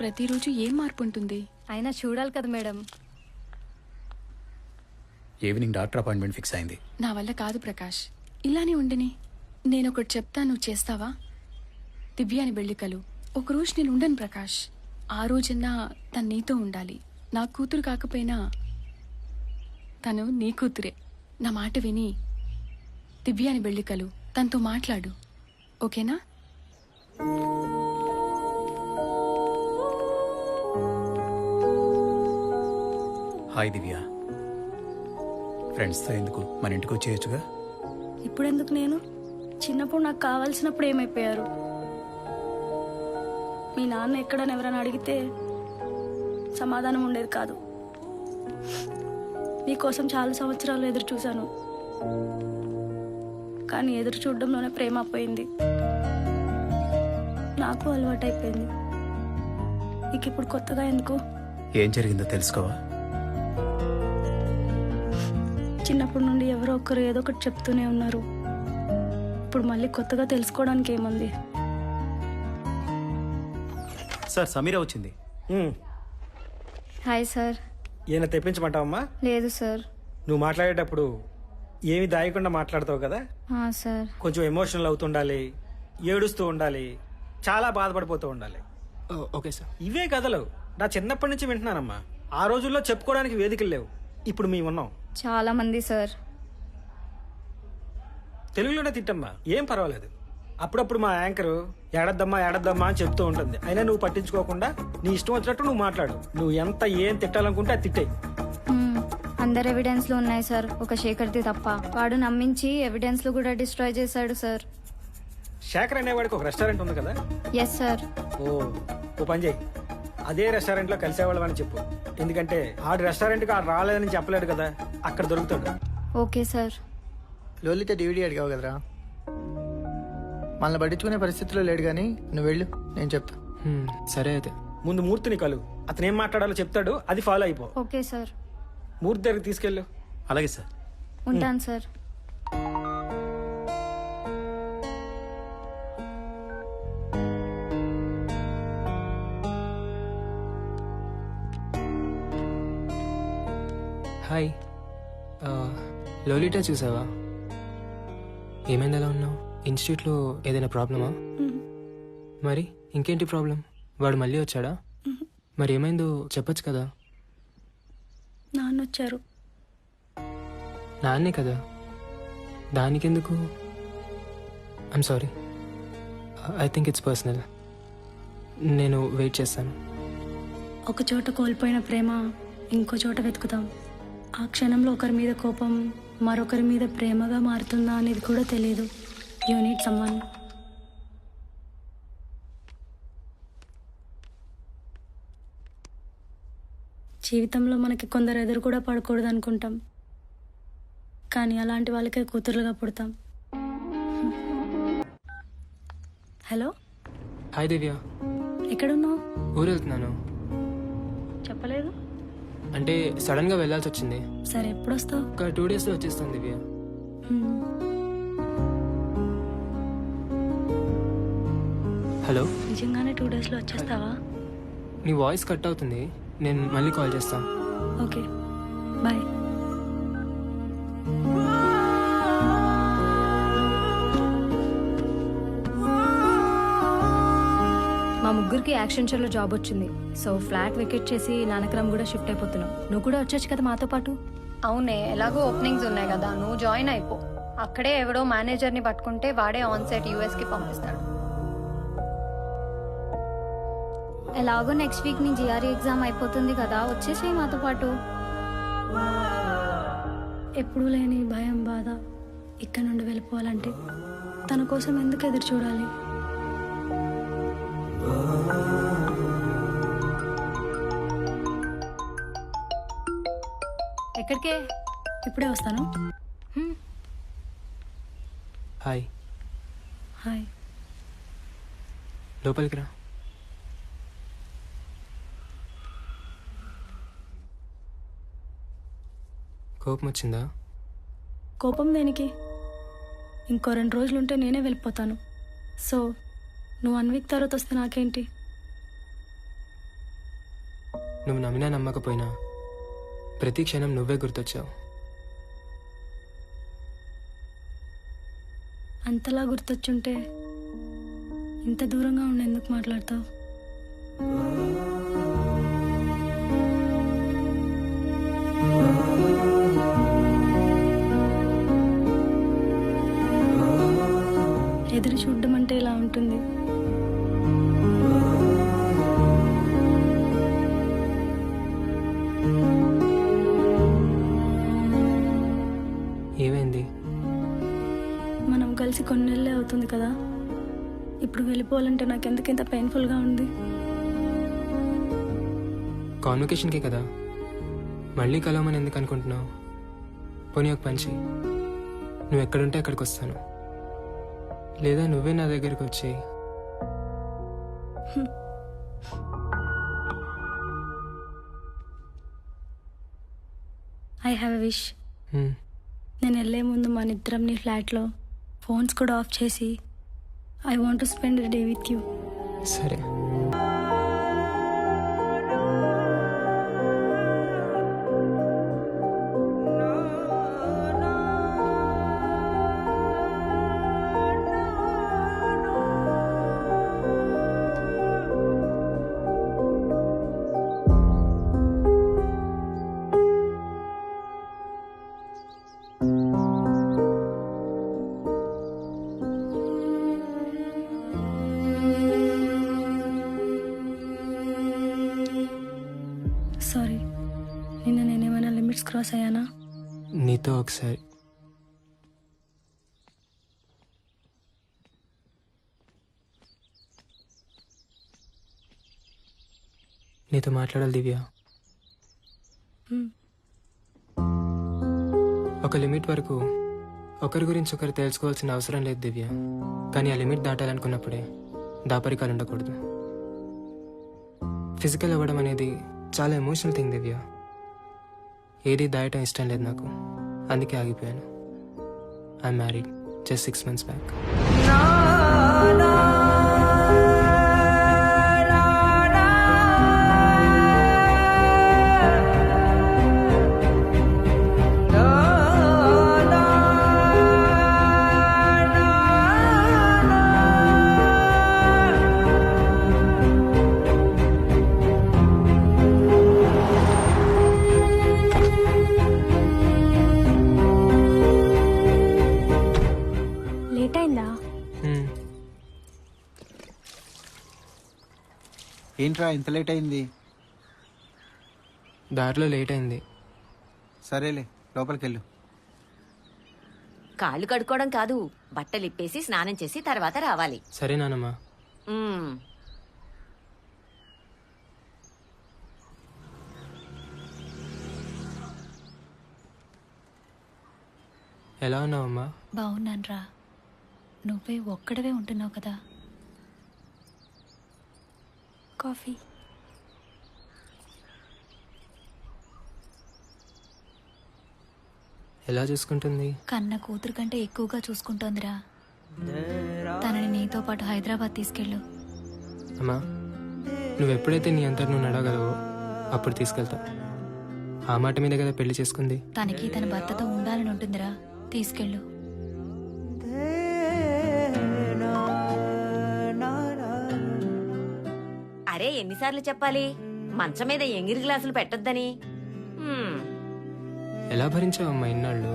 ప్రతిరోజు ఏం మార్పు ఉంటుంది? అయినా చూడాలి కదా madam. Evening doctor appointment fix అయింది. నా వల్ల కాదు ప్రకాష్, ఇలానే ఉండని. నేనొకటి చెప్తా, నువ్వు చేస్తావా? దివ్యాని బెళ్ళికలు ఒకరోజు నేను ఉండను ప్రకాష్. ఆ రోజన్నా తను నీతో ఉండాలి. నా కూతురు కాకపోయినా తను నీ కూతురే. నా మాట విని దివ్యాని బెళ్ళికలు తనతో మాట్లాడు, ఓకేనా? హాయ్ దివ్య. ఫ్రెండ్స్తో ఎందుకు, మన ఇంటికి వచ్చేయచ్చుగా. ఇప్పుడెందుకు? నేను చిన్నప్పుడు నాకు కావాల్సినప్పుడు ఏమైపోయారు? మీ నాన్న ఎక్కడని ఎవరైనా అడిగితే సమాధానం ఉండేది కాదు. మీకోసం చాలా సంవత్సరాలు ఎదురు చూశాను, కానీ ఎదురు చూడడంలోనే ప్రేమ పోయింది. నాకు అలవాటైపోయింది. నీకు ఇప్పుడు కొత్తగా ఎందుకు? ఏం జరిగిందో తెలుసుకోవా? చిన్నప్పటి నుండి ఎవరో ఒకరు ఏదో ఒకటి చెప్తూనే ఉన్నారు. ఇప్పుడు మళ్ళీ కొత్తగా తెలుసుకోవడానికి ఏముంది? సార్ సమీరా వచ్చింది. Hi sir. ఈయన తెప్పించమంటావమ్మా? లేదు సార్. నువ్వు మాట్లాడేటప్పుడు ఏమి దాయకుండా మాట్లాడతావు కదా. సార్ కొంచెం ఎమోషనల్ అవుతుండాలి, ఏడుస్తూ ఉండాలి, చాలా బాధపడిపోతూ ఉండాలి. Okay sir. ఇవే కథలు నా చిన్నప్పటి నుంచి వింటున్నానమ్మా. ఆ రోజుల్లో చెప్పుకోవడానికి వేదికలు లేవు, ఇప్పుడు మేము ఉన్నాం. చాలా మంది సార్. తెలుగులోనే తిట్టమ్మా, ఏం పర్వాలేదు. అప్పుడప్పుడు మా యాంకరు ఏడద్దమ్మా ఏడద్దమ్మా అని చెప్తూ ఉంటుంది. అయినా నువ్వు పట్టించుకోకుండా నీ ఇష్టం వచ్చినట్టు నువ్వు మాట్లాడు. నువ్వు ఎంత ఏం తిట్టాలనుకుంటే అది తిట్టాయి. అందరు ఎవిడెన్స్లు ఉన్నాయి సార్, ఒక శేఖర్ది తప్ప. వాడు నమ్మించి ఎవిడెన్స్లు కూడా డిస్ట్రాయ్ చేశాడు సార్. శేఖర్ అనేవాడికి ఒక రెస్టారెంట్ ఉంది కదా. Yes sir. ఓ పని చేయి, అదే రెస్టారెంట్లో కలిసేవాళ్ళం అని చెప్పు. ఎందుకంటే ఆడు రెస్టారెంట్కి ఆడు రాలేదని చెప్పలేడు కదా, అక్కడ దొరుకుతాడు. Okay sir. లోలిత డివిడీ అడిగావు కదరా, మనల్ని పట్టించుకునే పరిస్థితిలో లేడు, కానీ నువ్వు వెళ్ళు, నేను చెప్తా. సరే అయితే. ముందు మూర్తిని కలు, అతను ఏం మాట్లాడాలో చెప్తాడు, అది ఫాలో అయిపో. Okay sir. మూర్తి దగ్గరికి తీసుకెళ్ళు. అలాగే సార్. ఉంటాను సార్. హాయ్. లోలిటా చూసావా? ఏమైంది, ఎలా ఉన్నావు? ఇన్స్టిట్యూట్లో ఏదైనా ప్రాబ్లమా? మరి ఇంకేంటి ప్రాబ్లం? వాడు మళ్ళీ వచ్చాడా? మరి ఏమైందో చెప్పొచ్చు కదా. నాన్న వచ్చారు. నాన్నే కదా, దానికెందుకు? I'm sorry, I think it's personal. నేను వెయిట్ చేస్తాను. ఒక చోట కోల్పోయిన ప్రేమ ఇంకో చోట వెతుకుతాం. ఆ క్షణంలో ఒకరి మీద కోపం మరొకరి మీద ప్రేమగా మారుతుందా అనేది కూడా తెలియదు. You need someone. జీవితంలో మనకి కొందరు ఎదురు కూడా పడకూడదు అనుకుంటాం, కానీ అలాంటి వాళ్ళకే కూతురుగా పుడతాం. హలో. హాయ్ దివ్య. ఎక్కడున్నావు? ఊరు వెళ్తున్నాను. చెప్పలేదు. అంటే సడన్గా వెళ్ళాల్సి వచ్చింది. సరే, ఎప్పుడు వస్తావు? ఒక 2 డేస్లో వచ్చేస్తాను దివ్య. హలో. నిజంగానే 2 డేస్లో వచ్చేస్తావా? నీ వాయిస్ కట్ అవుతుంది, నేను మళ్ళీ కాల్ చేస్తాను. Okay, bye. మా ముగ్గురికి యాక్షన్ షోలో జాబ్ వచ్చింది. సో ఫ్లాట్ వెకేట్ చేసి నానక్రమ్ కూడా షిఫ్ట్ అయిపోతున్నాం. నువ్వు కూడా వచ్చొచ్చు కదా మాతో పాటు. అవునే, ఎలాగో ఓపెనింగ్స్ ఉన్నాయి కదా, నువ్వు జాయిన్ అయిపో. అక్కడే ఎవడో మేనేజర్ని పట్టుకుంటే వాడే ఆన్ సైట్ యూఎస్కి పంపిస్తాడు. ఎలాగో నెక్స్ట్ వీక్ నీ జిఆర్ఈ ఎగ్జామ్ అయిపోతుంది కదా, వచ్చేసేయి మాతో పాటు. ఎప్పుడూ లేని భయం, బాధ ఇక్కడ నుండి వెళ్ళిపోవాలంటే తన కోసం ఎందుకు ఎదురు చూడాలి? ఎక్కడికే? ఇప్పుడే వస్తాను. హాయ్. హాయ్. లోపలికి రా. కోపం వచ్చిందా? కోపం దేనికి? ఇంకో 2 రోజులుంటే నేనే వెళ్ళిపోతాను. సో నువ్వు 1 వీక్ తర్వాత వస్తే నాకేంటి? నువ్వు నమ్మినా నమ్మకపోయినా ప్రతి క్షణం నువ్వే గుర్తొచ్చావు. అంతలా గుర్తొచ్చుంటే ఇంత దూరంగా ఉండి ఎందుకు మాట్లాడతావు? ఎదురు చూడడం అంటే ఇలా ఉంటుంది. ఏమైంది? మనం కలిసి కొన్ని నెలలే అవుతుంది కదా, ఇప్పుడు వెళ్ళిపోవాలంటే నాకు ఎందుకింత పెయిన్ఫుల్గా ఉంది. కాన్వకేషన్కే కదా, మళ్ళీ కలవమని ఎందుకు అనుకుంటున్నావు? పోనీ ఒక పంచి, నువ్వు ఎక్కడుంటే అక్కడికి వస్తాను, లేదా నువ్వే నా దగ్గరికి వచ్చి. I have a wish. నేను వెళ్ళే ముందు మన ఇద్దరం నీ ఫ్లాట్లో ఫోన్స్ కూడా ఆఫ్ చేసి I want to spend the day with you. సరే. సారీ, నిన్న నేనేమైనా లిమిట్స్ క్రాస్ అయ్యానా? నీతో ఒకసారి నీతో మాట్లాడాలి దివ్య. ఒక లిమిట్ వరకు ఒకరి గురించి ఒకరు తెలుసుకోవాల్సిన అవసరం లేదు దివ్య, కానీ ఆ లిమిట్ దాటాలనుకున్నప్పుడే దాపరికాలు ఉండకూడదు. ఫిజికల్ అవ్వడం అనేది చాలా ఎమోషనల్ థింగ్ దివ్య. ఏది దాయటం ఇష్టం లేదు నాకు, అందుకే ఆగిపోయాను. I'm married just 6 months back. Late అయిందా? ఏంట్రా ఇంత లేట్ అయింది? దారిలో లేట్ అయింది. సరేలే, లోపలికి వెళ్ళు. కాళ్ళు కడుక్కోవడం కాదు, బట్టలు ఇప్పేసి స్నానం చేసి తర్వాత రావాలి. సరే నానమ్మా. మ్మ్. ఎలా ఉన్నావమ్మా? బాగున్నానురా. నువ్వే ఒక్కడవే ఉంటున్నావు కదా. కాఫీ. ఎలా చూసుకుంటుంది? కన్న కూతురు కంటే ఎక్కువగా చూసుకుంటోందిరా. తనని నీతో పాటు హైదరాబాద్ తీసుకెళ్ళు. అమ్మా, నువ్వెప్పుడైతే నీ అంతటి నువ్వు నడవగలవో అప్పుడు తీసుకెళ్తా. ఆ మాట మీద కదా పెళ్లి చేసుకుంది. తనకి తన భర్తతో ఉండాలని ఉంటుందిరా, తీసుకెళ్ళు. అరే ఎన్నిసార్లు చెప్పాలి మంచం మీద ఎంగిరి గ్లాసులు పెట్టొద్దని. మ్మ్. ఎలా భరించావమ్మా ఇన్నాళ్ళు?